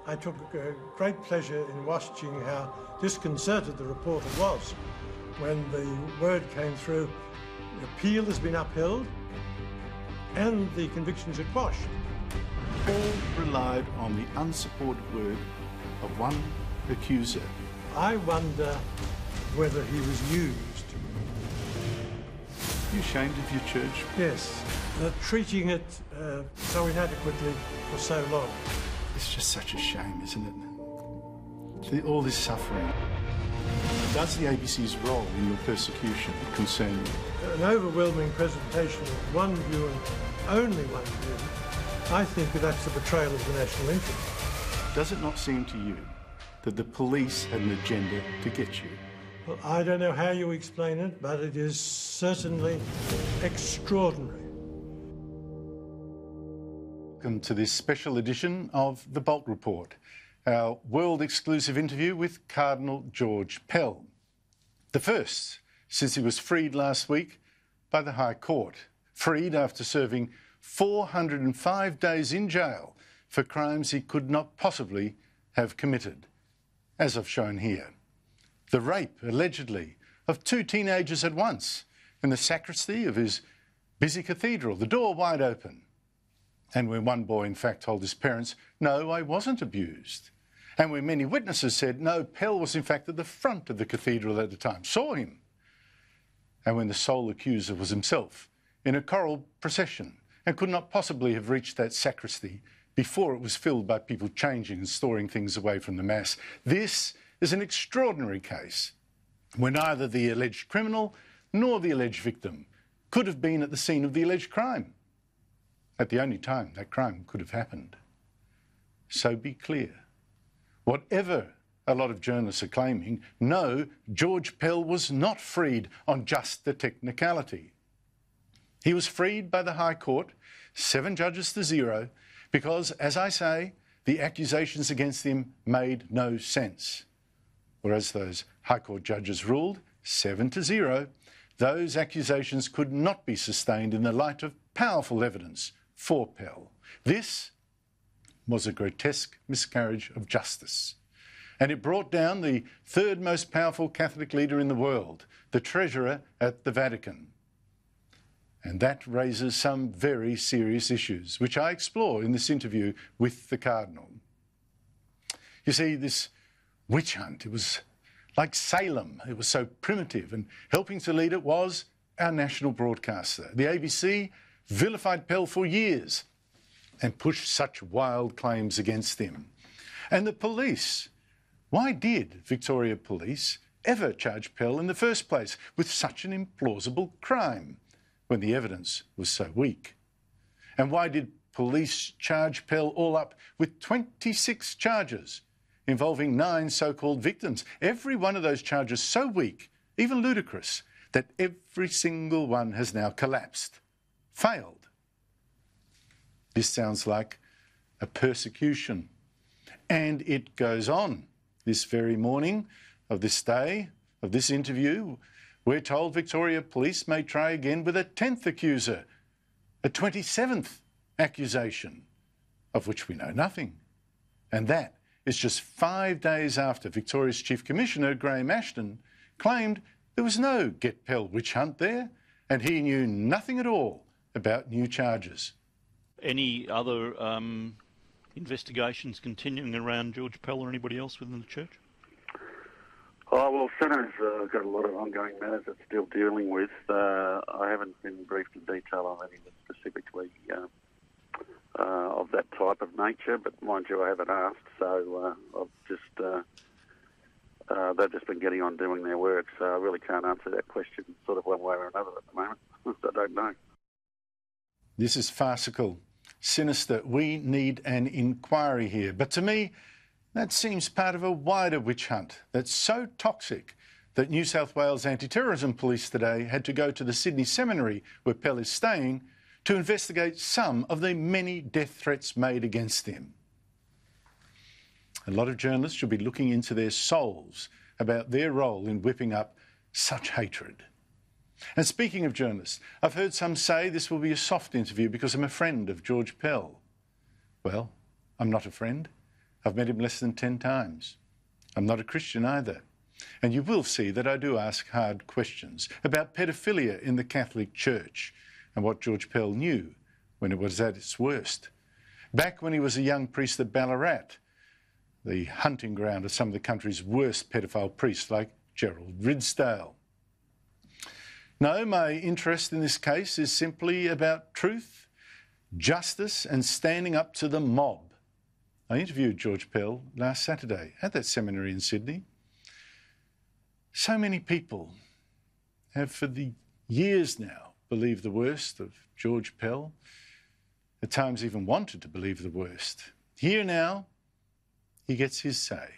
I took great pleasure in watching how disconcerted the reporter was when the word came through, the appeal has been upheld and the convictions are quashed. Paul relied on the unsupported word of one accuser. I wonder whether he was used. Are you ashamed of your church? Yes, treating it so inadequately for so long. It's just such a shame, isn't it? All this suffering. Does the ABC's role in your persecution concern you? An overwhelming presentation of one view and only one view, I think that's a betrayal of the national interest. Does it not seem to you that the police had an agenda to get you? Well, I don't know how you explain it, but it is certainly extraordinary. Welcome to this special edition of The Bolt Report, our world-exclusive interview with Cardinal George Pell. The first since he was freed last week by the High Court. Freed after serving 405 days in jail for crimes he could not possibly have committed, as I've shown here. The rape, allegedly, of 2 teenagers at once in the sacristy of his busy cathedral, the door wide open. And when one boy, in fact, told his parents, "No, I wasn't abused." And when many witnesses said, "No, Pell was in fact at the front of the cathedral at the time, saw him." And when the sole accuser was himself in a choral procession and could not possibly have reached that sacristy before it was filled by people changing and storing things away from the Mass. This is an extraordinary case where neither the alleged criminal nor the alleged victim could have been at the scene of the alleged crime, at the only time that crime could have happened. So be clear. Whatever a lot of journalists are claiming, no, George Pell was not freed on just the technicality. He was freed by the High Court, 7 judges to 0, because, as I say, the accusations against him made no sense. Or as those High Court judges ruled, 7 to 0, those accusations could not be sustained in the light of powerful evidence for Pell. This was a grotesque miscarriage of justice. And it brought down the 3rd most powerful Catholic leader in the world, the treasurer at the Vatican. And that raises some very serious issues, which I explore in this interview with the Cardinal. You see, this witch hunt, it was like Salem. It was so primitive, and helping to lead it was our national broadcaster. The ABC vilified Pell for years and pushed such wild claims against him. And the police, why did Victoria Police ever charge Pell in the first place with such an implausible crime when the evidence was so weak? And why did police charge Pell all up with 26 charges involving 9 so-called victims? Every one of those charges so weak, even ludicrous, that every single one has now collapsed, failed. This sounds like a persecution. And it goes on. This very morning of this day, of this interview, we're told Victoria Police may try again with a 10th accuser, a 27th accusation, of which we know nothing. And that is just 5 days after Victoria's Chief Commissioner, Graham Ashton, claimed there was no Get Pell witch hunt there, and he knew nothing at all about new charges. Any other investigations continuing around George Pell or anybody else within the church? Oh, well, Centre's got a lot of ongoing matters it's still dealing with. I haven't been briefed in detail on any specifically of that type of nature, but mind you, I haven't asked, so I've just they've just been getting on doing their work, so I really can't answer that question sort of one way or another at the moment. I don't know. This is farcical, sinister. We need an inquiry here. But to me, that seems part of a wider witch hunt that's so toxic that New South Wales Anti-Terrorism Police today had to go to the Sydney Seminary, where Pell is staying, to investigate some of the many death threats made against him. A lot of journalists should be looking into their souls about their role in whipping up such hatred. And speaking of journalists, I've heard some say this will be a soft interview because I'm a friend of George Pell. Well, I'm not a friend. I've met him less than 10 times. I'm not a Christian either. And you will see that I do ask hard questions about pedophilia in the Catholic Church and what George Pell knew when it was at its worst. Back when he was a young priest at Ballarat, the hunting ground of some of the country's worst pedophile priests like Gerald Ridsdale. No, my interest in this case is simply about truth, justice and standing up to the mob. I interviewed George Pell last Saturday at that seminary in Sydney. So many people have for the years now believed the worst of George Pell, at times even wanted to believe the worst. Here now, he gets his say.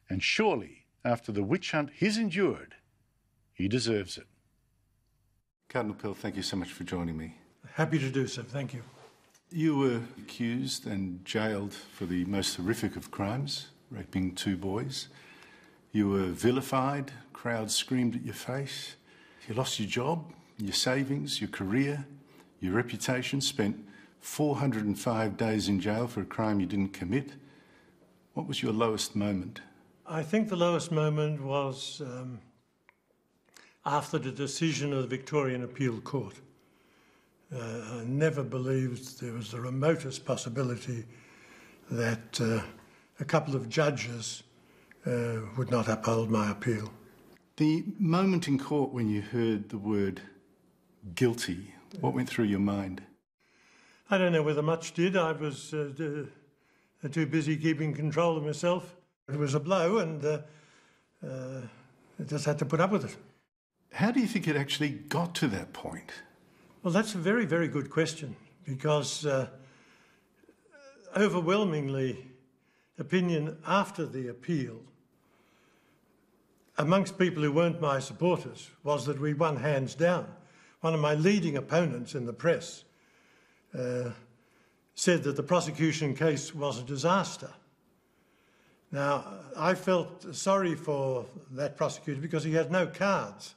And surely, after the witch hunt he's endured, he deserves it. Cardinal Pell, thank you so much for joining me. Happy to do so, thank you. You were accused and jailed for the most horrific of crimes, raping 2 boys. You were vilified, crowds screamed at your face. You lost your job, your savings, your career, your reputation, spent 405 days in jail for a crime you didn't commit. What was your lowest moment? I think the lowest moment was after the decision of the Victorian Appeal Court. I never believed there was the remotest possibility that a couple of judges would not uphold my appeal. The moment in court when you heard the word guilty, what went through your mind? I don't know whether much did. I was too busy keeping control of myself. It was a blow and I just had to put up with it. How do you think it actually got to that point? Well, that's a very, very good question because overwhelmingly opinion after the appeal amongst people who weren't my supporters was that we won hands down. One of my leading opponents in the press said that the prosecution case was a disaster. Now, I felt sorry for that prosecutor because he had no cards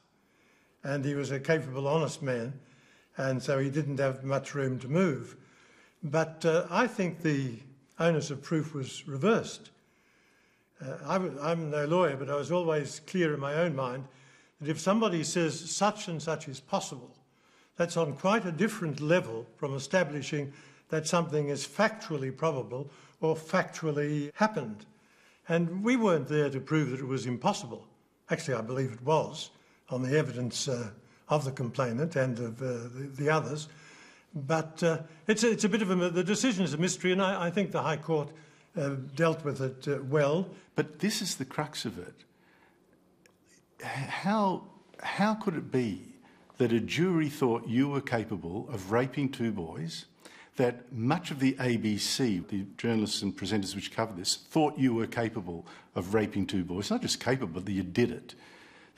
and he was a capable, honest man, and so he didn't have much room to move. But I think the onus of proof was reversed. I'm no lawyer, but I was always clear in my own mind that if somebody says such and such is possible, that's on quite a different level from establishing that something is factually probable or factually happened. And we weren't there to prove that it was impossible. Actually, I believe it was, on the evidence of the complainant and of the others. But it's a bit of the decision is a mystery, and I think the High Court dealt with it well. But this is the crux of it. How could it be that a jury thought you were capable of raping 2 boys, that much of the ABC, the journalists and presenters which cover this, thought you were capable of raping 2 boys, not just capable, that you did it,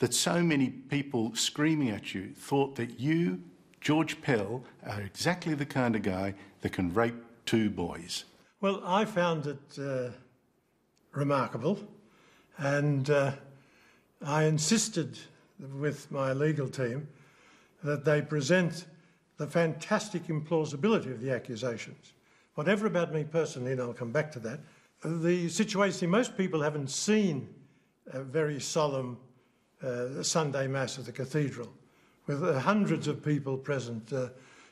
that so many people screaming at you thought that you, George Pell, are exactly the kind of guy that can rape 2 boys? Well, I found it remarkable, and I insisted with my legal team that they present the fantastic implausibility of the accusations. Whatever about me personally, and I'll come back to that, the situation, most people haven't seen a very solemn Sunday Mass at the cathedral with hundreds of people present,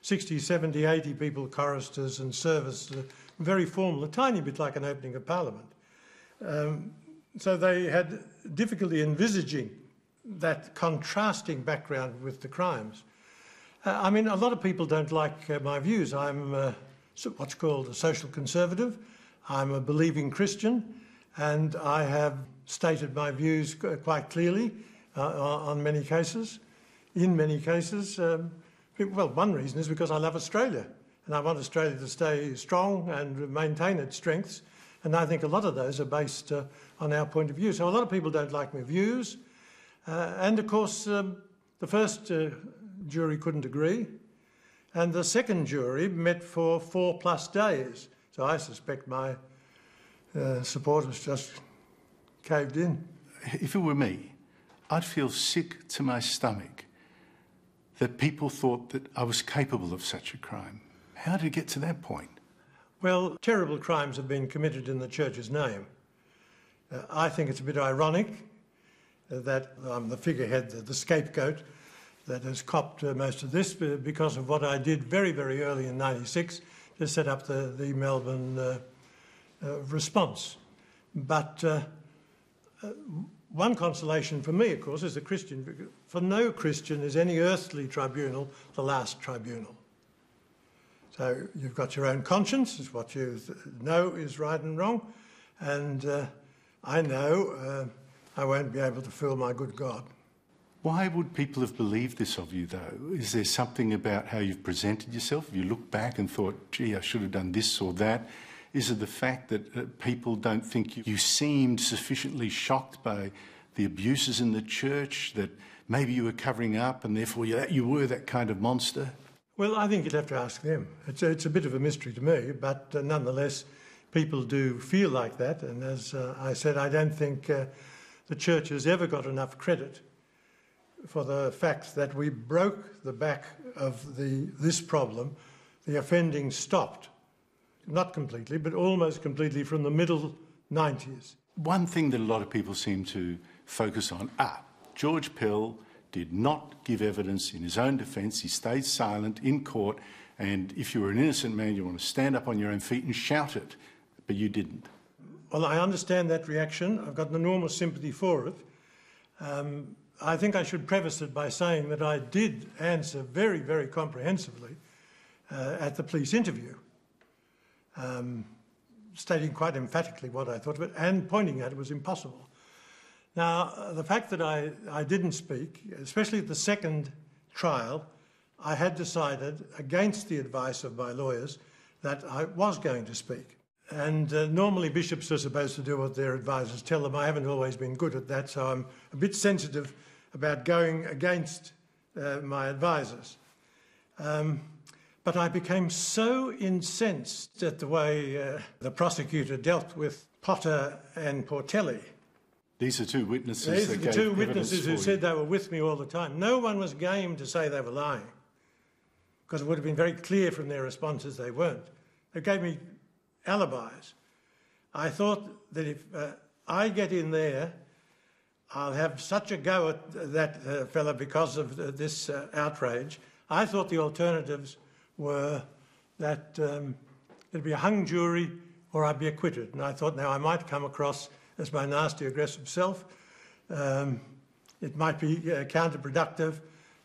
60, 70, 80 people, choristers and service, very formal, a tiny bit like an opening of Parliament. So they had difficulty envisaging that contrasting background with the crimes. I mean, a lot of people don't like my views. I'm what's called a social conservative. I'm a believing Christian, and I have stated my views quite clearly on many cases. In many cases, well, one reason is because I love Australia, and I want Australia to stay strong and maintain its strengths, and I think a lot of those are based on our point of view. So a lot of people don't like my views, and of course, the first jury couldn't agree, and the second jury met for 4+ days. So I suspect my supporters just caved in. If it were me, I'd feel sick to my stomach that people thought that I was capable of such a crime. How did it get to that point? Well, terrible crimes have been committed in the church's name. I think it's a bit ironic that I'm the figurehead, the scapegoat that has copped most of this because of what I did very, very early in '96 to set up the Melbourne response. But one consolation for me, of course, as a Christian, for no Christian is any earthly tribunal the last tribunal. So you've got your own conscience, is what you know is right and wrong, and I know I won't be able to fool my good God. Why would people have believed this of you, though? Is there something about how you've presented yourself? Have you looked back and thought, gee, I should have done this or that? Is it the fact that people don't think you seemed sufficiently shocked by the abuses in the church, that maybe you were covering up and therefore you were that kind of monster? Well, I think you'd have to ask them. It's a bit of a mystery to me, but nonetheless, people do feel like that. And as I said, I don't think the church has ever got enough credit for the fact that we broke the back of this problem. The offending stopped. Not completely, but almost completely from the middle 90s. One thing that a lot of people seem to focus on, George Pell did not give evidence in his own defence. He stayed silent in court, and if you were an innocent man, you want to stand up on your own feet and shout it, but you didn't. Well, I understand that reaction. I've got an enormous sympathy for it. I think I should preface it by saying that I did answer very, very comprehensively at the police interview, stating quite emphatically what I thought of it and pointing out it was impossible. Now, the fact that I didn't speak, especially at the second trial, I had decided, against the advice of my lawyers, that I was going to speak. And normally bishops are supposed to do what their advisors tell them. I haven't always been good at that, so I'm a bit sensitive about going against my advisors. But I became so incensed at the way the prosecutor dealt with Potter and Portelli. These are two witnesses. These are that the gave two witnesses who evidence said they were with me all the time. No one was game to say they were lying, because it would have been very clear from their responses they weren't. They gave me alibis. I thought that if I get in there, I'll have such a go at that fella because of this outrage. I thought the alternatives were that there'd be a hung jury or I'd be acquitted. And I thought, now I might come across as my nasty, aggressive self. It might be counterproductive.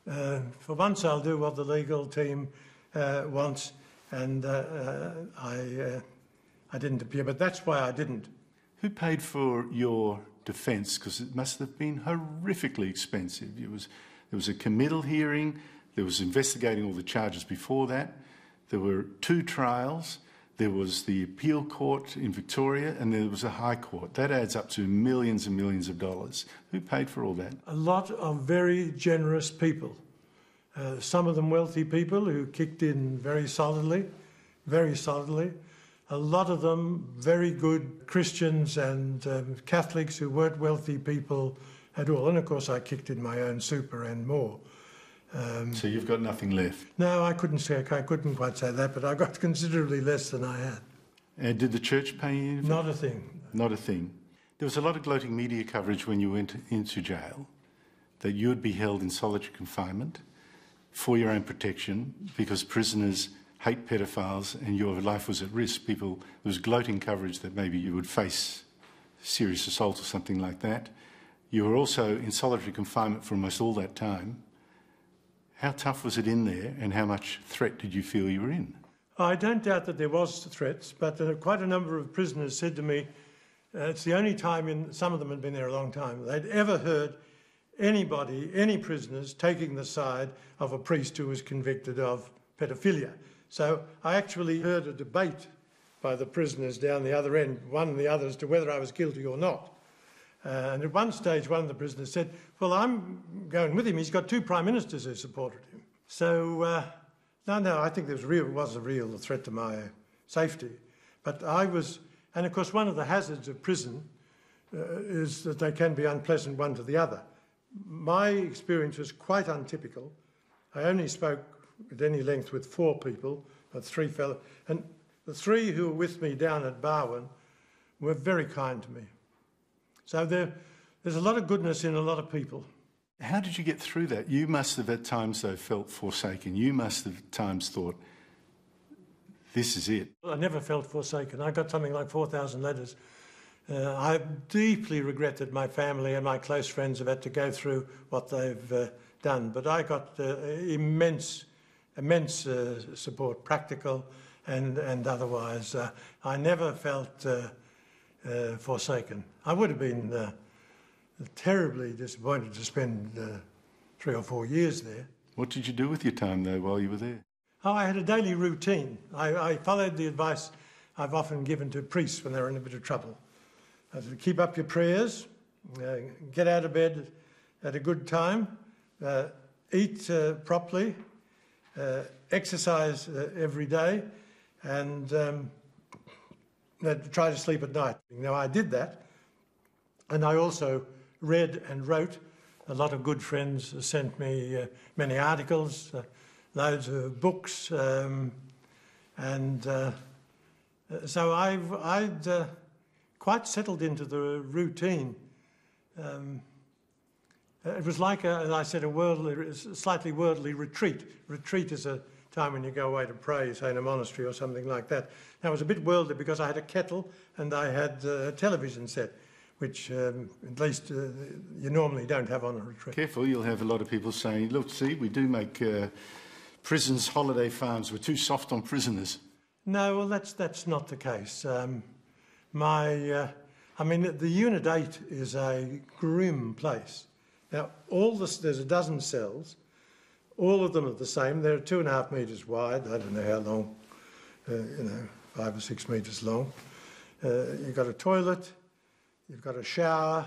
For once, I'll do what the legal team wants, and I didn't appear, but that's why I didn't. Who paid for your defence? Because it must have been horrifically expensive. There was a committal hearing. There was investigating all the charges before that. There were 2 trials. There was the appeal court in Victoria, and there was a high court. That adds up to millions and millions of dollars. Who paid for all that? A lot of very generous people. Some of them wealthy people who kicked in very solidly, very solidly. A lot of them very good Christians and Catholics who weren't wealthy people at all. And of course I kicked in my own super and more. So you've got nothing left? No, I couldn't quite say that, but I got considerably less than I had. And did the church pay you? Not a thing. Not a thing. There was a lot of gloating media coverage when you went into jail that you would be held in solitary confinement for your own protection because prisoners hate pedophiles and your life was at risk. There was gloating coverage that maybe you would face serious assault or something like that. You were also in solitary confinement for almost all that time. How tough was it in there, and how much threat did you feel you were in? I don't doubt that there was threats, but quite a number of prisoners said to me, it's the only time, some of them had been there a long time, they'd ever heard anybody, any prisoners, taking the side of a priest who was convicted of pedophilia. So I actually heard a debate by the prisoners down the other end, one and the other, as to whether I was guilty or not. And at one stage, one of the prisoners said, well, I'm going with him. He's got 2 prime ministers who supported him. So, no, I think there was a real threat to my safety. But and of course, one of the hazards of prison is that they can be unpleasant one to the other. My experience was quite untypical. I only spoke at any length with 4 people, 3 fellows, and The three who were with me down at Barwon were very kind to me. So there's a lot of goodness in a lot of people. How did you get through that? You must have at times, though, felt forsaken. You must have at times thought, this is it. I never felt forsaken. I got something like 4,000 letters. I deeply regret that my family and my close friends have had to go through what they've done, but I got immense support, practical and otherwise. I never felt forsaken. I would have been terribly disappointed to spend 3 or 4 years there. What did you do with your time, though, while you were there? Oh, I had a daily routine. I followed the advice I've often given to priests when they're in a bit of trouble. To keep up your prayers, get out of bed at a good time, eat properly, exercise every day, and try to sleep at night. Now, I did that, and I also read and wrote. A lot of good friends sent me many articles, loads of books, and so I'd quite settled into the routine. It was like, as I said, a slightly worldly retreat. Retreat is a time when you go away to pray, say in a monastery or something like that. Now, it was a bit worldly because I had a kettle and I had a television set, which at least you normally don't have on a retreat. Careful, you'll have a lot of people saying, look, see, we do make prisons holiday farms. We're too soft on prisoners. No, well, that's not the case. I mean, the Unit 8 is a grim place. Now, there's a dozen cells. All of them are the same. They're 2.5 metres wide. I don't know how long, 5 or 6 metres long. You've got a toilet, you've got a shower,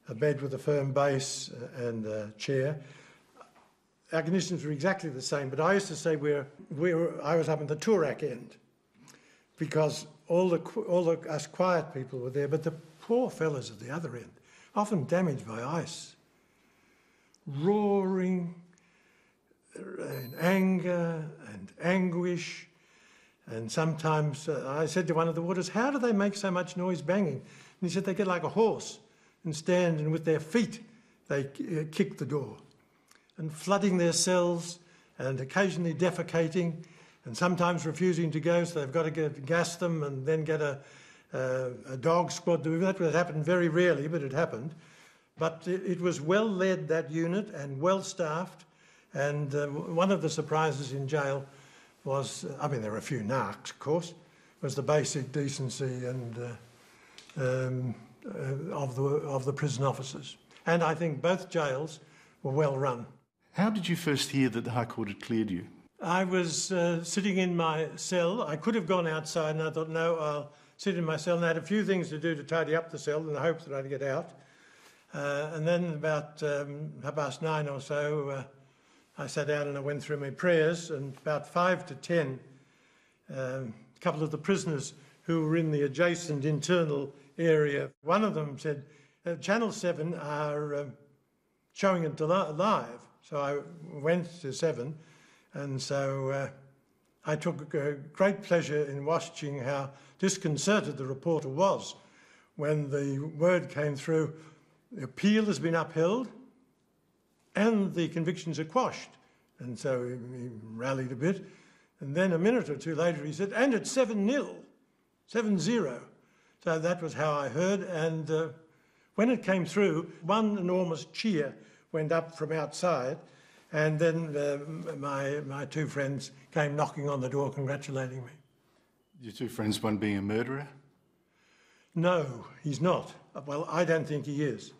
a bed with a firm base and a chair. Our conditions were exactly the same, but I used to say I was up in the Toorak end because all us quiet people were there, but the poor fellas at the other end, often damaged by ice, roaring in anger and anguish. And sometimes I said to one of the warders, how do they make so much noise banging? And he said they get like a horse and stand and with their feet they kick the door. And flooding their cells and occasionally defecating and sometimes refusing to go, so they've got to gas them and then get a dog squad to do that. It happened very rarely, but it happened. But it was well led, that unit, and well staffed. And one of the surprises in jail was, I mean, there were a few narcs, of course, was the basic decency and of the prison officers. And I think both jails were well run. How did you first hear that the High Court had cleared you? I was sitting in my cell. I could have gone outside and I thought, no, I'll sit in my cell. And I had a few things to do to tidy up the cell in the hope that I'd get out. And then about 9:30 or so, I sat down and I went through my prayers, and about 5 to 10, a couple of the prisoners who were in the adjacent internal area, one of them said, Channel 7 are showing it live. So I went to 7, and so I took great pleasure in watching how disconcerted the reporter was when the word came through, the appeal has been upheld and the convictions are quashed. And so he rallied a bit. And then a minute or two later he said, and it's 7-0, 7-0. So that was how I heard. And when it came through, one enormous cheer went up from outside. And then my two friends came knocking on the door congratulating me. Your two friends, one being a murderer? No, he's not. Well, I don't think he is.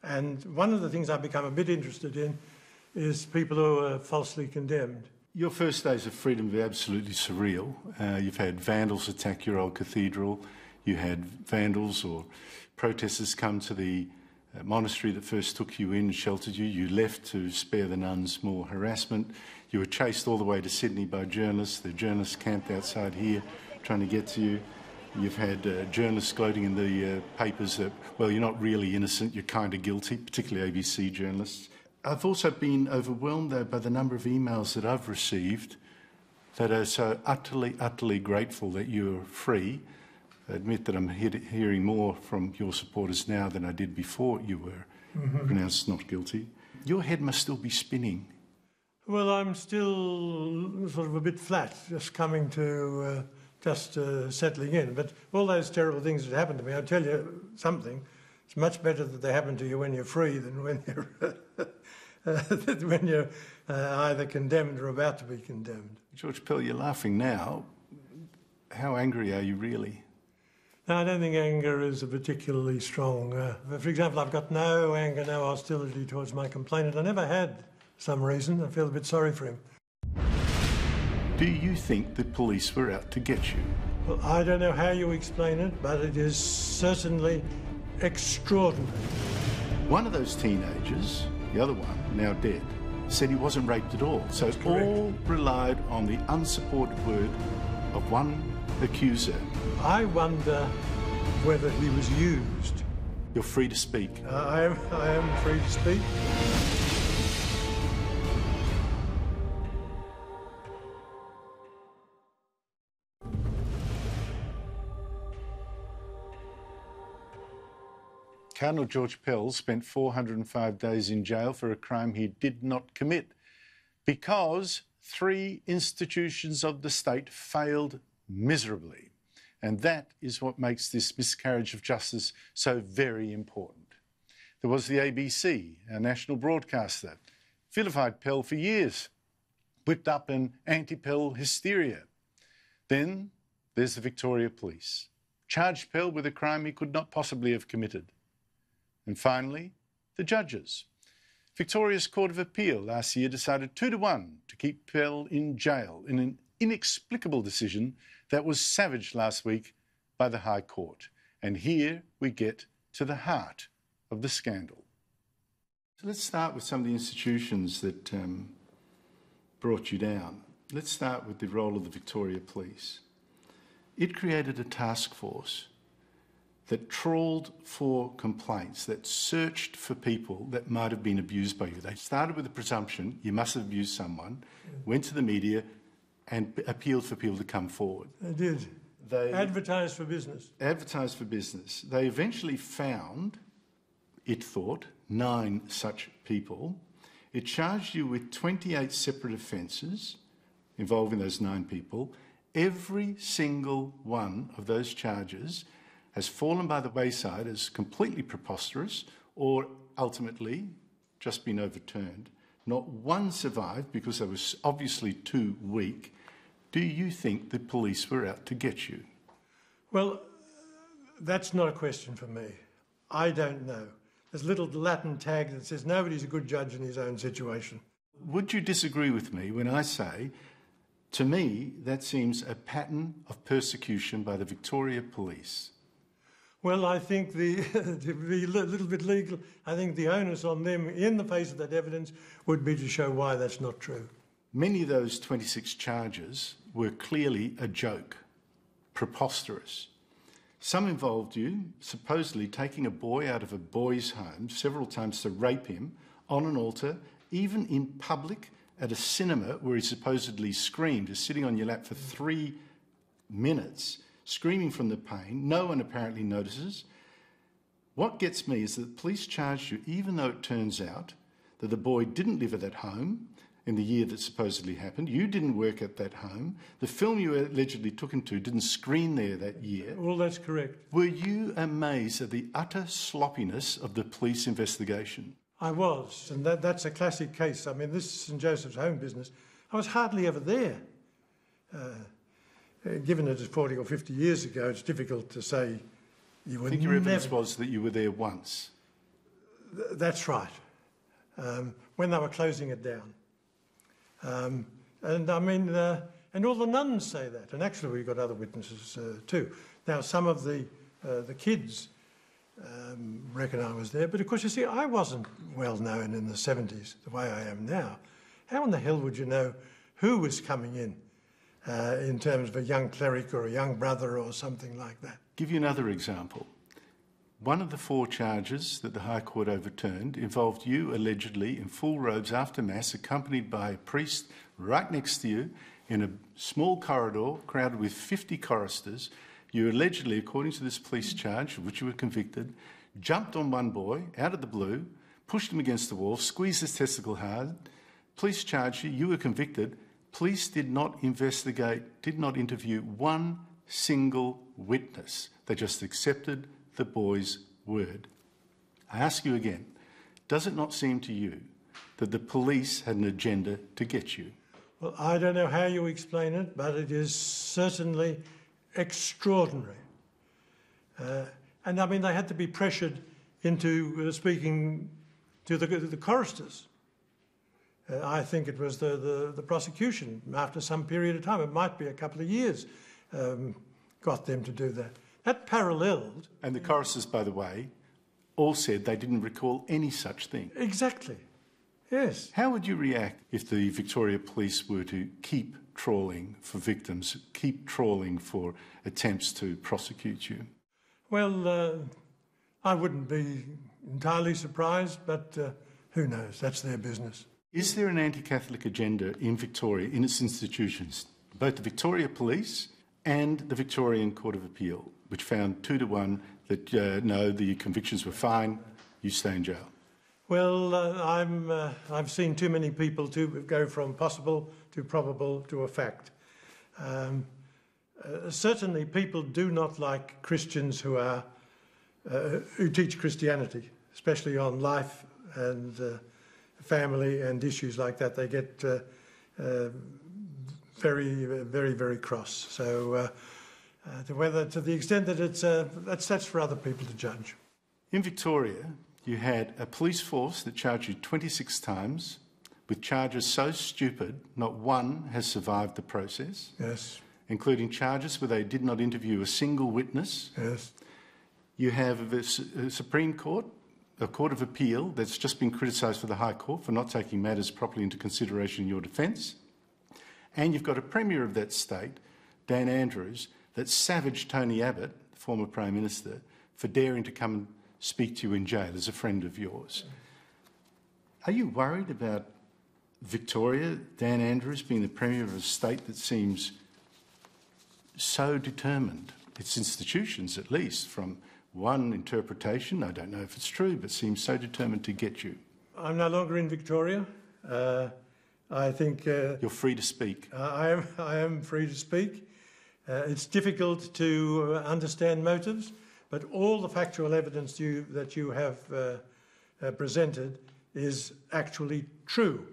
And one of the things I've become a bit interested in is people who are falsely condemned. Your first days of freedom were absolutely surreal. You've had vandals attack your old cathedral. You had vandals or protesters come to the monastery that first took you in, sheltered you. You left to spare the nuns more harassment. You were chased all the way to Sydney by journalists. The journalists camped outside here trying to get to you. You've had journalists gloating in the papers that, well, you're not really innocent, you're kind of guilty, particularly ABC journalists. I've also been overwhelmed, though, by the number of emails that I've received that are so utterly, utterly grateful that you're free. I admit that I'm hearing more from your supporters now than I did before you were pronounced not guilty. Your head must still be spinning. Well, I'm still sort of a bit flat, just coming to, settling in. But all those terrible things that happened to me, I'll tell you something. It's much better that they happen to you when you're free than when you're either condemned or about to be condemned. George Pell, you're laughing now. How angry are you really? No, I don't think anger is a particularly strong... for example, I've got no anger, no hostility towards my complainant. I never had, for some reason. I feel a bit sorry for him. Do you think the police were out to get you? Well, I don't know how you explain it, but it is certainly extraordinary. One of those teenagers, the other one, now dead, said he wasn't raped at all. So it all relied on the unsupported word of one accuser. I wonder whether he was used. You're free to speak. I am free to speak. Cardinal George Pell spent 405 days in jail for a crime he did not commit because 3 institutions of the state failed miserably. And that is what makes this miscarriage of justice so very important. There was the ABC, our national broadcaster, vilified Pell for years, whipped up an anti-Pell hysteria. Then there's the Victoria Police, charged Pell with a crime he could not possibly have committed. And finally, the judges. Victoria's Court of Appeal last year decided 2-1 to keep Pell in jail in an inexplicable decision that was savaged last week by the High Court. And here we get to the heart of the scandal. So let's start with some of the institutions that brought you down. Let's start with the role of the Victoria Police. It created a task force that trawled for complaints, that searched for people that might have been abused by you. They started with the presumption you must have abused someone, went to the media and appealed for people to come forward. They did. They advertised for business. Advertised for business. They eventually found, it thought, 9 such people. It charged you with 28 separate offences involving those 9 people. Every single one of those charges has fallen by the wayside as completely preposterous or ultimately just been overturned. Not one survived because they were obviously too weak. Do you think the police were out to get you? Well, that's not a question for me. I don't know. There's a little Latin tag that says nobody's a good judge in his own situation. Would you disagree with me when I say, to me, that seems a pattern of persecution by the Victoria Police? Well, I think to be a little bit legal, I think the onus on them in the face of that evidence would be to show why that's not true. Many of those 26 charges were clearly a joke, preposterous. Some involved you supposedly taking a boy out of a boys' home several times to rape him on an altar, even in public at a cinema where he supposedly screamed, is sitting on your lap for 3 minutes, screaming from the pain. No one apparently notices. What gets me is that the police charged you, even though it turns out that the boy didn't live at that home in the year that supposedly happened. You didn't work at that home. The film you allegedly took him to didn't screen there that year. Well, that's correct. Were you amazed at the utter sloppiness of the police investigation? I was, and that's a classic case. I mean, this St Joseph's Home business, I was hardly ever there. Given it is 40 or 50 years ago, it's difficult to say you were never... I think your evidence was that you were there once. That's right, when they were closing it down. And I mean, and all the nuns say that, and actually we've got other witnesses too. Now, some of the kids reckon I was there, but of course, you see, I wasn't well known in the 70s the way I am now. How in the hell would you know who was coming in terms of a young cleric or a young brother or something like that? Give you another example. One of the 4 charges that the High Court overturned involved you allegedly in full robes after Mass, accompanied by a priest right next to you in a small corridor crowded with 50 choristers. You allegedly, according to this police charge, of which you were convicted, jumped on one boy out of the blue, pushed him against the wall, squeezed his testicle hard. Police charged you, you were convicted. Police did not investigate, did not interview one single witness. They just accepted the boy's word. I ask you again, does it not seem to you that the police had an agenda to get you? Well, I don't know how you explain it, but it is certainly extraordinary. And I mean, they had to be pressured into speaking to the choristers. I think it was the prosecution, after some period of time, it might be a couple of years, got them to do that. That paralleled... And the choristers, by the way, all said they didn't recall any such thing. Exactly, yes. How would you react if the Victoria Police were to keep trawling for victims, keep trawling for attempts to prosecute you? Well, I wouldn't be entirely surprised, but who knows? That's their business. Is there an anti-Catholic agenda in Victoria, in its institutions, both the Victoria Police and the Victorian Court of Appeal, which found 2-1 that no, the convictions were fine, you stay in jail? Well, I've seen too many people to go from possible to probable to a fact. Certainly, people do not like Christians who teach Christianity, especially on life and family and issues like that. They get very, very, very cross. So, to the extent that it's that's for other people to judge. In Victoria, you had a police force that charged you 26 times with charges so stupid not one has survived the process. Yes. Including charges where they did not interview a single witness. Yes. You have a Supreme Court, a Court of Appeal that's just been criticised for the High Court for not taking matters properly into consideration in your defence. And you've got a Premier of that state, Dan Andrews, that savaged Tony Abbott, the former Prime Minister, for daring to come and speak to you in jail as a friend of yours. Are you worried about Victoria, Dan Andrews, being the Premier of a state that seems so determined, its institutions at least, from one interpretation, I don't know if it's true, but seems so determined to get you? I'm no longer in Victoria. I think... You're free to speak. I am free to speak. It's difficult to understand motives, but all the factual evidence that you have presented is actually true.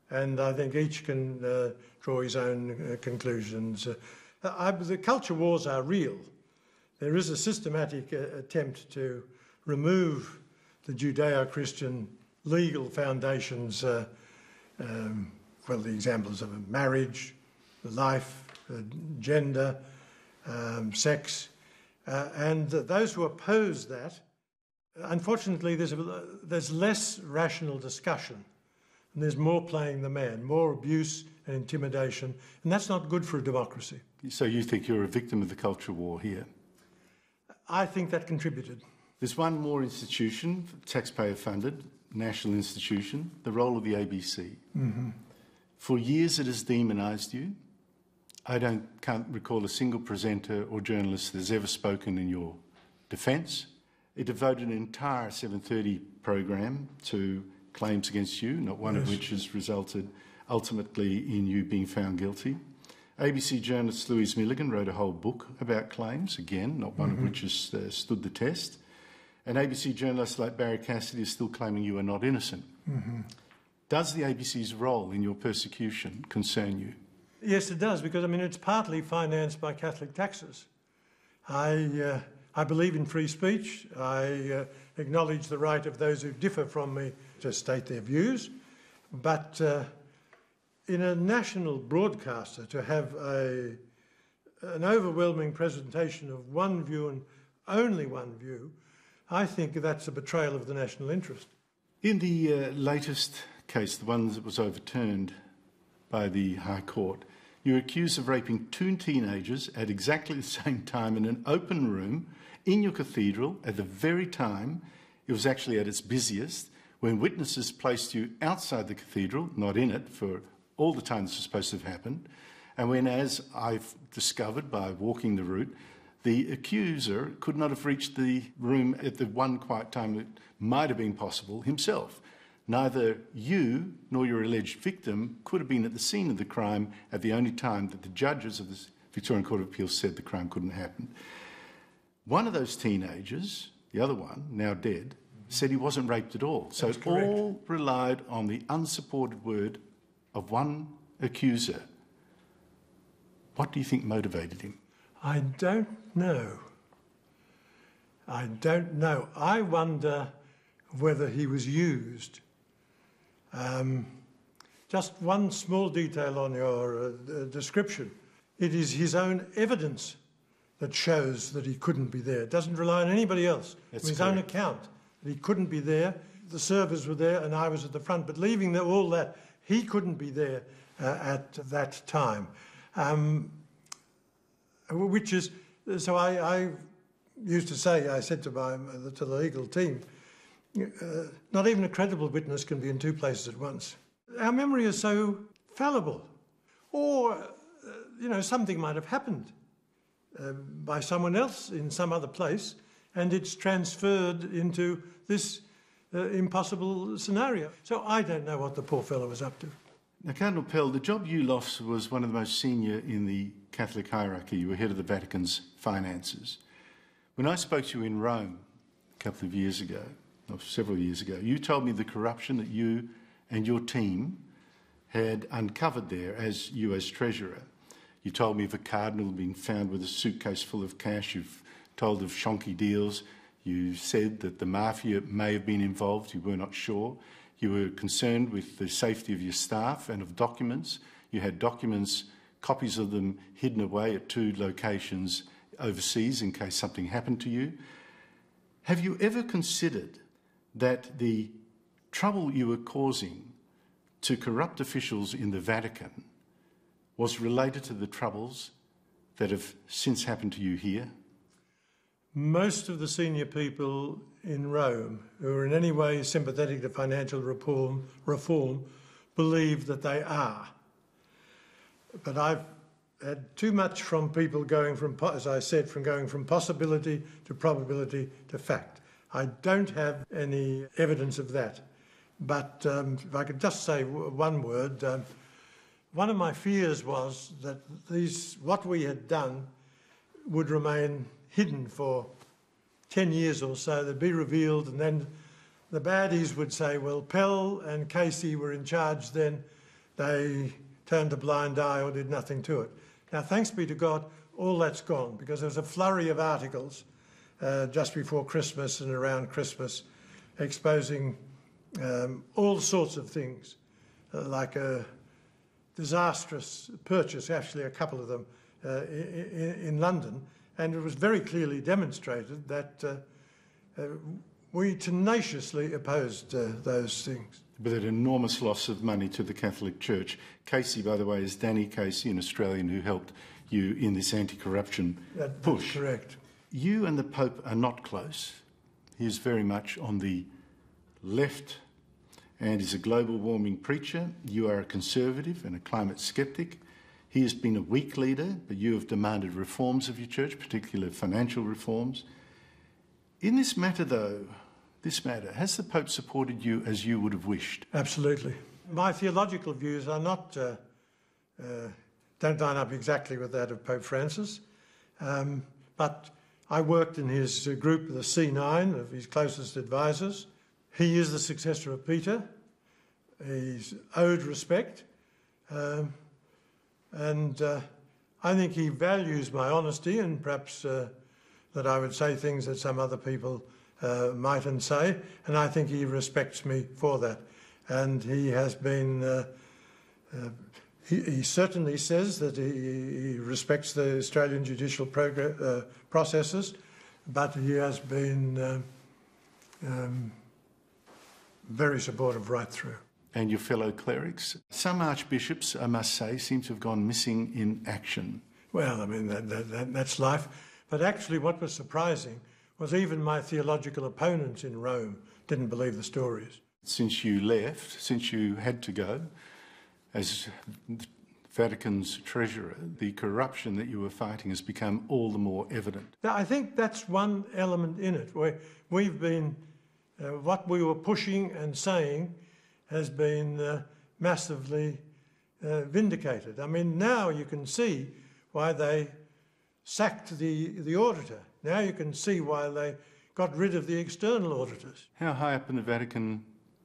And I think each can draw his own conclusions. The culture wars are real. There is a systematic attempt to remove the Judeo-Christian legal foundations, the examples of marriage, life, gender, sex, and those who oppose that, unfortunately, there's less rational discussion, and there's more playing the man, more abuse and intimidation, and that's not good for a democracy. So you think you're a victim of the culture war here? I think that contributed. There's one more institution, taxpayer-funded, national institution, the role of the ABC. Mm-hmm. For years it has demonised you. I can't recall a single presenter or journalist that has ever spoken in your defence. It devoted an entire 7:30 program to claims against you, not one of which has resulted ultimately in you being found guilty. ABC journalist Louise Milligan wrote a whole book about claims, again, not one of which has stood the test. And ABC journalists like Barry Cassidy are still claiming you are not innocent. Mm-hmm. Does the ABC's role in your persecution concern you? Yes, it does, because, I mean, it's partly financed by Catholic taxes. I believe in free speech. I acknowledge the right of those who differ from me to state their views. But in a national broadcaster, to have an overwhelming presentation of one view and only one view, I think that's a betrayal of the national interest. In the latest case, the one that was overturned by the High Court, you're accused of raping 2 teenagers at exactly the same time in an open room in your cathedral at the very time it was actually at its busiest, when witnesses placed you outside the cathedral, not in it, for all the time this was supposed to have happened, And when, as I've discovered by walking the route, the accuser could not have reached the room at the one quiet time that might have been possible himself. Neither you nor your alleged victim could have been at the scene of the crime at the only time that the judges of the Victorian Court of Appeal said the crime couldn't happen. One of those teenagers, the other one, now dead, said he wasn't raped at all. So it all relied on the unsupported word of one accuser. What do you think motivated him? I don't know. I don't know. I wonder whether he was used. Just one small detail on your description. It is his own evidence that shows that he couldn't be there. It doesn't rely on anybody else. That's from his correct. own account that he couldn't be there. The servers were there and I was at the front. But leaving all that, he couldn't be there at that time. Which is, so I used to say, I said to the legal team, not even a credible witness can be in two places at once. Our memory is so fallible. Or, something might have happened by someone else in some other place, and it's transferred into this impossible scenario. So I don't know what the poor fellow was up to. Now, Cardinal Pell, the job you lost was one of the most senior in the Catholic hierarchy. You were head of the Vatican's finances. When I spoke to you in Rome a couple of years ago, or several years ago, you told me the corruption that you and your team had uncovered there as treasurer. You told me of a cardinal being found with a suitcase full of cash. You've told of shonky deals. You said that the mafia may have been involved. You were not sure. You were concerned with the safety of your staff and of documents. You had documents, copies of them hidden away at 2 locations overseas in case something happened to you. Have you ever considered that the trouble you were causing to corrupt officials in the Vatican was related to the troubles that have since happened to you here? Most of the senior people in Rome who are in any way sympathetic to financial reform believe that they are. But I've had too much from people going from, as I said, from going from possibility to probability to fact. I don't have any evidence of that. But if I could just say one word, one of my fears was that what we had done would remain hidden for 10 years or so. They'd be revealed, and then the baddies would say, well, Pell and Casey were in charge then. They turned a blind eye or did nothing to it. Now, thanks be to God, all that's gone, because there was a flurry of articles just before Christmas and around Christmas exposing all sorts of things, like a disastrous purchase, actually a couple of them, in London. And it was very clearly demonstrated that we tenaciously opposed those things. With an enormous loss of money to the Catholic Church. Casey, by the way, is Danny Casey, an Australian who helped you in this anti-corruption push. That's correct. You and the Pope are not close. He is very much on the left and is a global warming preacher. You are a conservative and a climate sceptic. He has been a weak leader, but you have demanded reforms of your church, particularly financial reforms. In this matter, though, has the Pope supported you as you would have wished? Absolutely. My theological views are not, don't line up exactly with that of Pope Francis, but I worked in his group, the C9, of his closest advisors. He is the successor of Peter. He's owed respect. And I think he values my honesty, and perhaps that I would say things that some other people mightn't say, and I think he respects me for that. And he has been, he certainly says that he respects the Australian judicial processes, but he has been very supportive right through. And your fellow clerics. Some archbishops, I must say, seem to have gone missing in action. Well, I mean, that's life. But actually what was surprising was even my theological opponents in Rome didn't believe the stories. Since you left, since you had to go, as Vatican's treasurer, the corruption that you were fighting has become all the more evident. Now, I think that's one element in it, where we've been, what we were pushing and saying has been massively vindicated. I mean, now you can see why they sacked the auditor. Now you can see why they got rid of the external auditors. How high up in the Vatican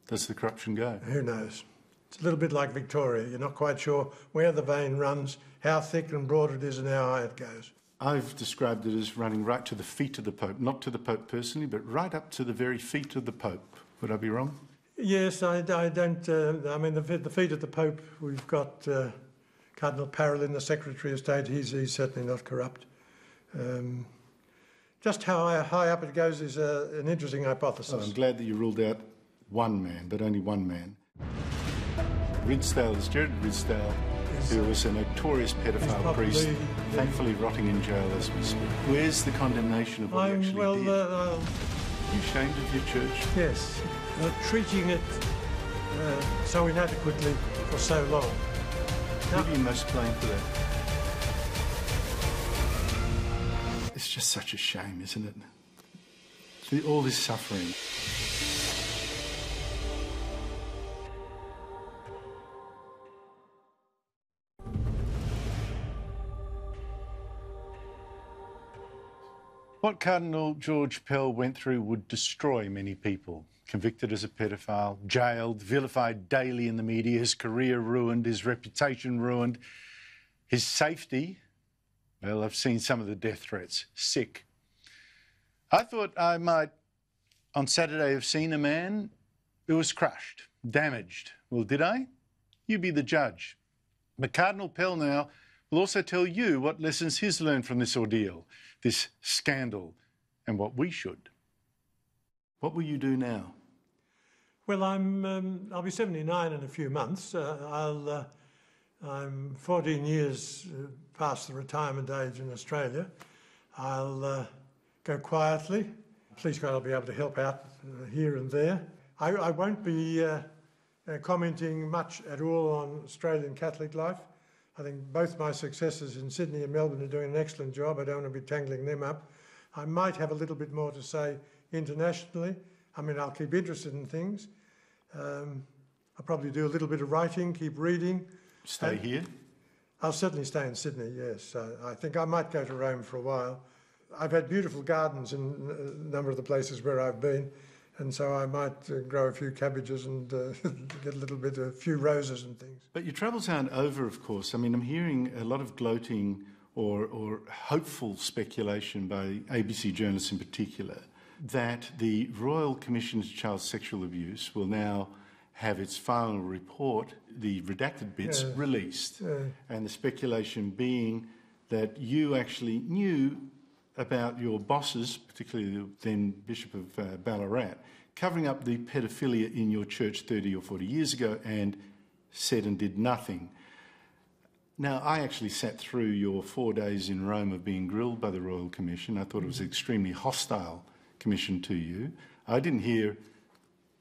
does the corruption go? Who knows? It's a little bit like Victoria. You're not quite sure where the vein runs, how thick and broad it is and how high it goes. I've described it as running right to the feet of the Pope, not to the Pope personally, but right up to the very feet of the Pope. Would I be wrong? Yes, I don't... I mean, the feet of the Pope, we've got Cardinal Parolin, the Secretary of State. He's certainly not corrupt. Just how high up it goes is an interesting hypothesis. Oh, I'm glad that you ruled out one man, but only one man. Ridsdale is Gerard Ridsdale, who was a notorious paedophile priest, thankfully rotting in jail as we speak. Where's the condemnation of what he actually did? Are you ashamed of your church? Yes, treating it so inadequately for so long. Who do you most blame for that? It's just such a shame, isn't it? All this suffering. What Cardinal George Pell went through would destroy many people. Convicted as a pedophile, jailed, vilified daily in the media, his career ruined, his reputation ruined, his safety. Well, I've seen some of the death threats. Sick. I thought I might, on Saturday, have seen a man who was crushed, damaged. Well, did I? You be the judge. But Cardinal Pell now will also tell you what lessons he's learned from this ordeal, this scandal, and what we should. What will you do now? Well, I'll be 79 in a few months. I'm 14 years past the retirement age in Australia. I'll go quietly. Please God, I'll be able to help out here and there. I won't be commenting much at all on Australian Catholic life. I think both my successors in Sydney and Melbourne are doing an excellent job. I don't want to be tangling them up. I might have a little bit more to say internationally. I mean, I'll keep interested in things. I'll probably do a little bit of writing, keep reading. Stay here? I'll certainly stay in Sydney, yes. I think I might go to Rome for a while. I've had beautiful gardens in a number of the places where I've been, and so I might grow a few cabbages and get a few roses and things. But your troubles aren't over, of course. I mean, I'm hearing a lot of gloating or hopeful speculation by ABC journalists in particular that the Royal Commission into Child Sexual Abuse will now have its final report, the redacted bits, released. And the speculation being that you actually knew about your bosses, particularly the then Bishop of Ballarat, covering up the pedophilia in your church 30 or 40 years ago and said and did nothing. Now, I actually sat through your 4 days in Rome of being grilled by the Royal Commission. I thought it was an extremely hostile commission to you. I didn't hear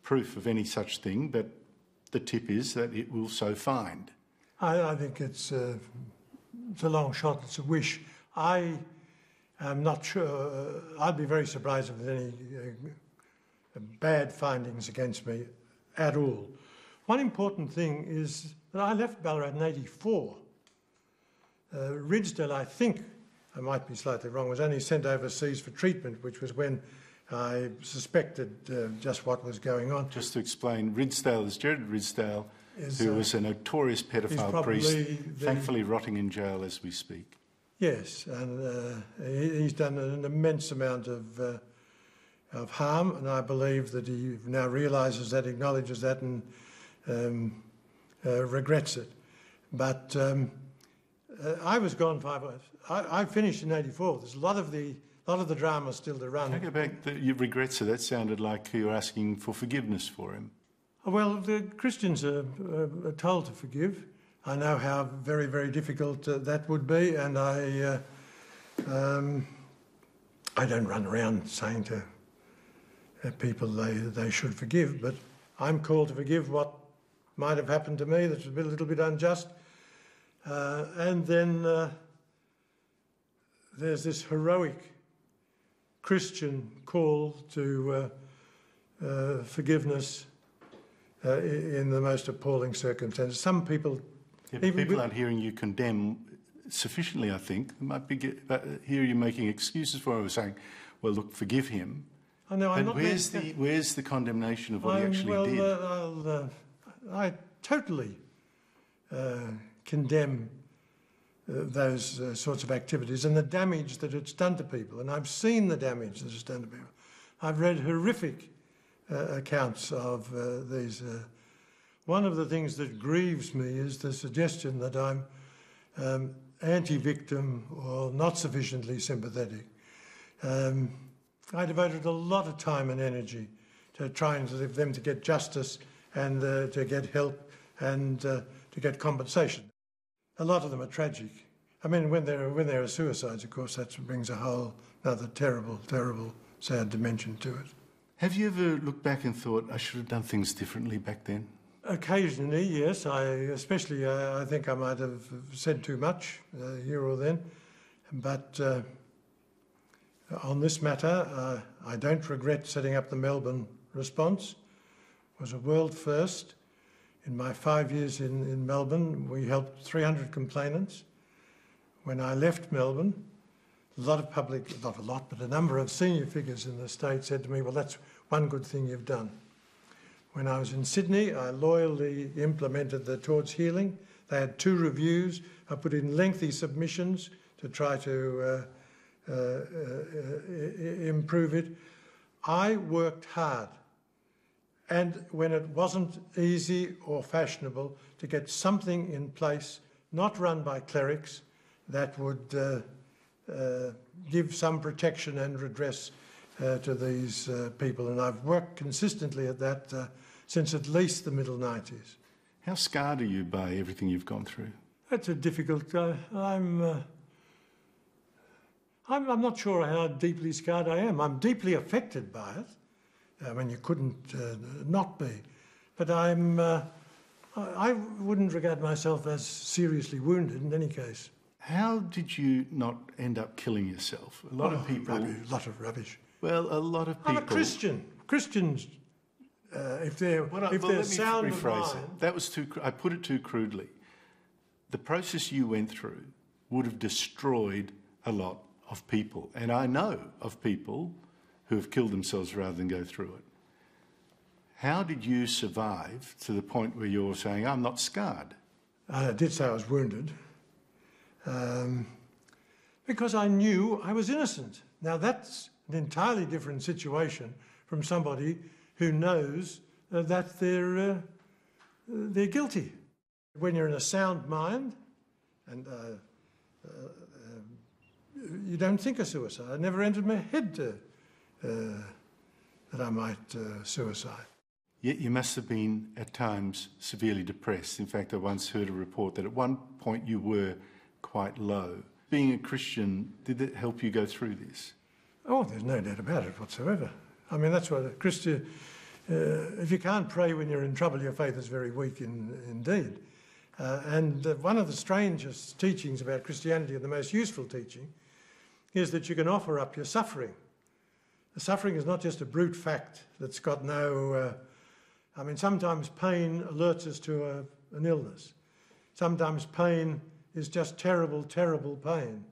proof of any such thing, but the tip is that it will so find. I think it's a long shot, it's a wish. I am not sure. I'd be very surprised if there's any bad findings against me at all. One important thing is that I left Ballarat in '84. Ridsdale, I think, I might be slightly wrong, was only sent overseas for treatment, which was when I suspected just what was going on. Just to explain, Ridsdale is Gerard Ridsdale, who was a notorious pedophile priest, thankfully rotting in jail as we speak. Yes, and he's done an immense amount of harm, and I believe that he now realises that, acknowledges that, and regrets it. But I was gone 5 years. I finished in '84. There's a lot of the drama still to run. Can I go back to your regrets? So that sounded like you were asking for forgiveness for him. Well, the Christians are told to forgive. I know how very, very difficult that would be, and I don't run around saying to people they should forgive, but I'm called to forgive what might have happened to me that's a little bit unjust. And then there's this heroic Christian call to forgiveness in the most appalling circumstances. Some people... Yeah, people aren't hearing you condemn sufficiently, I think. They might be hear you making excuses for it, or saying, well, look, forgive him. Oh, no, I'm not where's the condemnation of what he actually did? I totally condemn those sorts of activities and the damage that it's done to people. And I've seen the damage that it's done to people. I've read horrific accounts of these. One of the things that grieves me is the suggestion that I'm anti-victim or not sufficiently sympathetic. I devoted a lot of time and energy to trying for them to get justice and to get help and to get compensation. A lot of them are tragic. I mean, when there are suicides, of course, that brings a whole another terrible, terrible, sad dimension to it. Have you ever looked back and thought, I should have done things differently back then? Occasionally, yes. Especially, I think I might have said too much here or then. But on this matter, I don't regret setting up the Melbourne response. It was a world first. In my 5 years in Melbourne, we helped 300 complainants. When I left Melbourne, a lot of public, not a lot, but a number of senior figures in the state said to me, well, that's one good thing you've done. When I was in Sydney, I loyally implemented the Towards Healing. They had 2 reviews. I put in lengthy submissions to try to improve it. I worked hard. And when it wasn't easy or fashionable, to get something in place, not run by clerics, that would give some protection and redress to these people. And I've worked consistently at that since at least the middle 90s. How scarred are you by everything you've gone through? That's a difficult... I'm not sure how deeply scarred I am. I'm deeply affected by it. I mean, you couldn't not be. But I wouldn't regard myself as seriously wounded in any case. How did you not end up killing yourself? A lot of people... A lot of rubbish. Well, a lot of people... I'm a Christian. Christians, if they're sound of mind... That was too... I put it too crudely. The process you went through would have destroyed a lot of people. And I know of people who have killed themselves rather than go through it. How did you survive to the point where you're saying, I'm not scarred? I did say I was wounded. Because I knew I was innocent. Now, that's an entirely different situation from somebody who knows that they're guilty. When you're in a sound mind, and you don't think of suicide. It never entered my head that I might suicide. Yet you must have been, at times, severely depressed. In fact, I once heard a report that at one point you were quite low. Being a Christian, did it help you go through this? Oh, there's no doubt about it whatsoever. I mean, that's what a Christian... if you can't pray when you're in trouble, your faith is very weak indeed. And one of the strangest teachings about Christianity, and the most useful teaching, is that you can offer up your suffering. The suffering is not just a brute fact that's got no... I mean, sometimes pain alerts us to an illness. Sometimes pain is just terrible, terrible pain.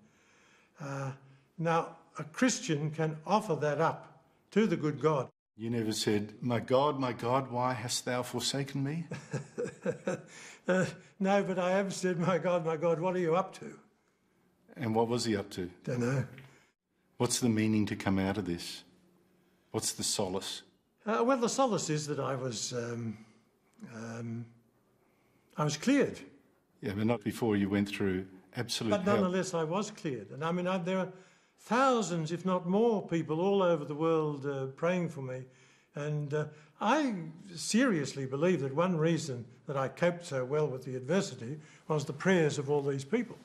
Now, a Christian can offer that up to the good God. You never said, my God, why hast thou forsaken me? No, but I have said, my God, what are you up to? And what was he up to? Don't know. What's the meaning to come out of this? What's the solace? Well, the solace is that I was cleared. Yeah, but not before you went through absolute hell. But nonetheless, I was cleared. And I mean, there are thousands, if not more, people all over the world praying for me. And I seriously believe that one reason that I coped so well with the adversity was the prayers of all these people.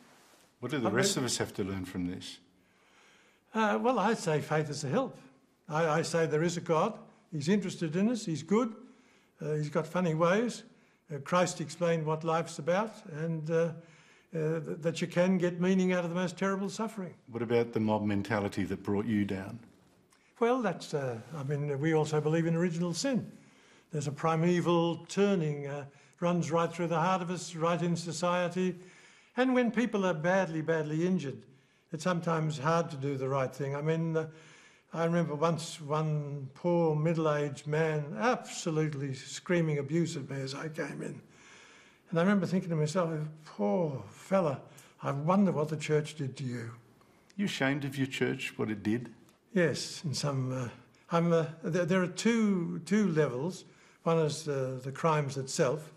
What do the rest of us have to learn from this? Well, I say faith is a help. I say there is a God. He's interested in us. He's good. He's got funny ways. Christ explained what life's about. And that you can get meaning out of the most terrible suffering. What about the mob mentality that brought you down? Well, that's, I mean, we also believe in original sin. There's a primeval turning, runs right through the heart of us, right in society. And when people are badly, badly injured, it's sometimes hard to do the right thing. I mean, I remember once one poor middle-aged man absolutely screaming abuse at me as I came in. And I remember thinking to myself, poor fella, I wonder what the church did to you. You ashamed of your church, what it did? Yes, in some... there are two levels. One is the crimes itself,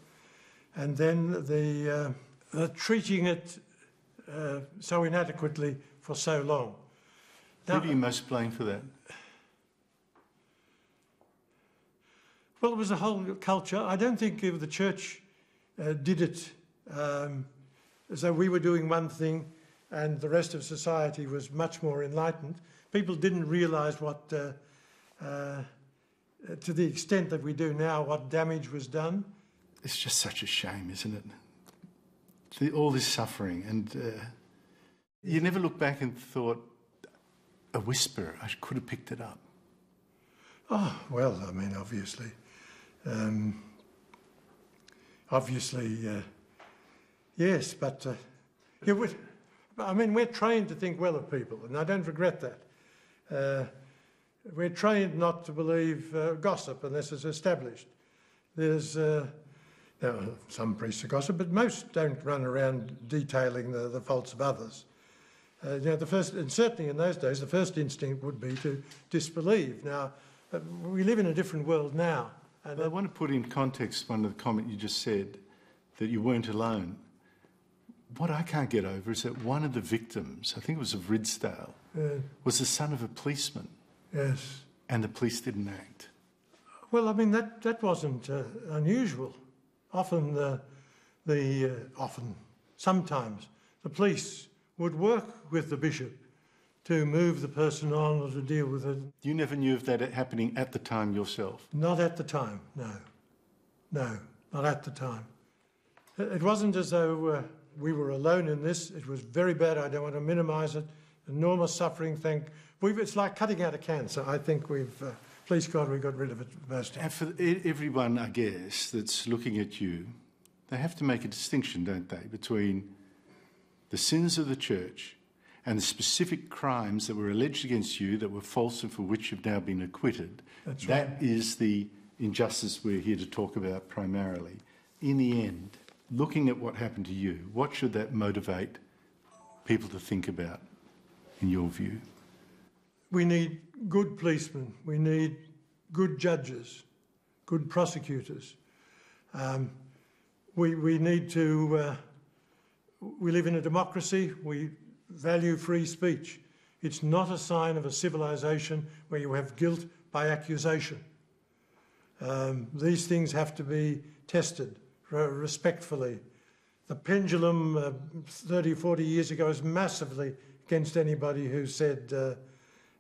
and then the treating it so inadequately for so long. Now, who do you most blame for that? Well, it was the whole culture. I don't think the church did it as though we were doing one thing and the rest of society was much more enlightened. People didn't realise what, to the extent that we do now, what damage was done. It's just such a shame, isn't it? All this suffering, and you never look back and thought, a whisper, I could have picked it up. Oh, well, I mean, obviously. Yes, but I mean, we're trained to think well of people, and I don't regret that. We're trained not to believe gossip unless it's established. There's now, some priests are gossip, but most don't run around detailing the faults of others. You know, and certainly in those days, the first instinct would be to disbelieve. Now, we live in a different world now. And I want to put in context one of the comment you just said, that you weren't alone. What I can't get over is that one of the victims, I think it was of Ridsdale, was the son of a policeman. Yes. And the police didn't act. Well, I mean, that wasn't unusual. Sometimes the police would work with the bishop to move the person on or to deal with it. You never knew of that happening at the time yourself? Not at the time, no. No, not at the time. It wasn't as though we were alone in this. It was very bad. I don't want to minimise it. Enormous suffering. It's like cutting out a cancer. I think please God, we got rid of it most of it. And for everyone, I guess, that's looking at you, they have to make a distinction, don't they, between the sins of the church and the specific crimes that were alleged against you that were false and for which you've now been acquitted. That's right. That is the injustice we're here to talk about primarily. In the end, looking at what happened to you, what should that motivate people to think about, in your view? We need good policemen. We need good judges, good prosecutors. We need to... we live in a democracy. We value free speech. It's not a sign of a civilization where you have guilt by accusation. These things have to be tested respectfully. The pendulum 30, 40 years ago was massively against anybody who said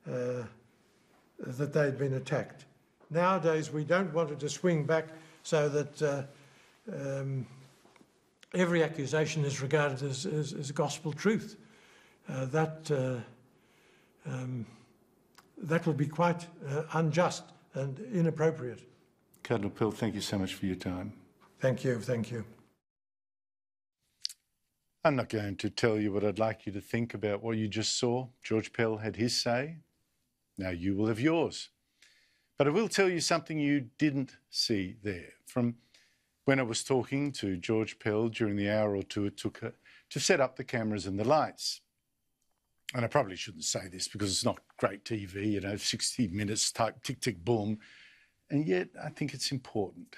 that they'd been attacked. Nowadays, we don't want it to swing back so that every accusation is regarded as gospel truth. That will be quite unjust and inappropriate. Cardinal Pell, thank you so much for your time. Thank you, thank you. I'm not going to tell you what I'd like you to think about what you just saw. George Pell had his say. Now you will have yours. But I will tell you something you didn't see there. From when I was talking to George Pell during the hour or two it took to set up the cameras and the lights. And I probably shouldn't say this because it's not great TV, 60 minutes type tick, tick, boom. And yet I think it's important.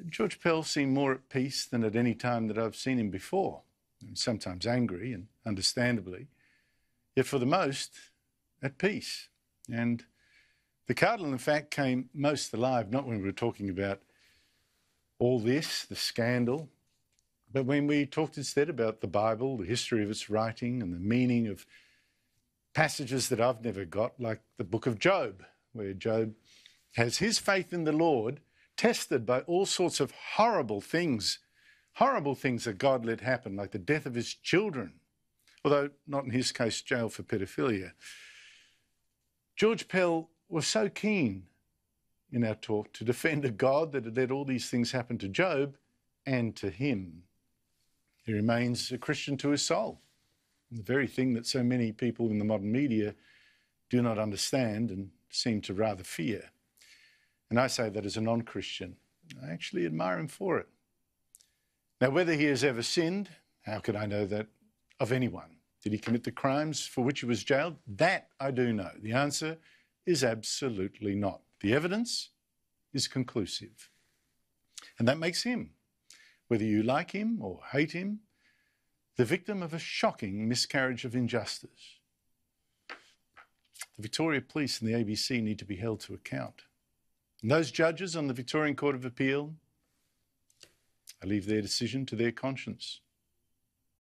George Pell seemed more at peace than at any time that I've seen him before, and sometimes angry and understandably, yet for the most at peace. And the Cardinal, in fact, came most alive, not when we were talking about all this, the scandal, but when we talked instead about the Bible, the history of its writing and the meaning of passages that I've never got, like the book of Job, where Job has his faith in the Lord tested by all sorts of horrible things, horrible things that God let happen, like the death of his children, although not in his case, jail for pedophilia. George Pell was so keen in our talk to defend a God that had let all these things happen to Job and to him. He remains a Christian to his soul, the very thing that so many people in the modern media do not understand and seem to rather fear. And I say that as a non-Christian. I actually admire him for it. Now, whether he has ever sinned, how could I know that of anyone? Did he commit the crimes for which he was jailed? That I do know. The answer is absolutely not. The evidence is conclusive. And that makes him, whether you like him or hate him, the victim of a shocking miscarriage of injustice. The Victoria Police and the ABC need to be held to account. And those judges on the Victorian Court of Appeal, I leave their decision to their conscience.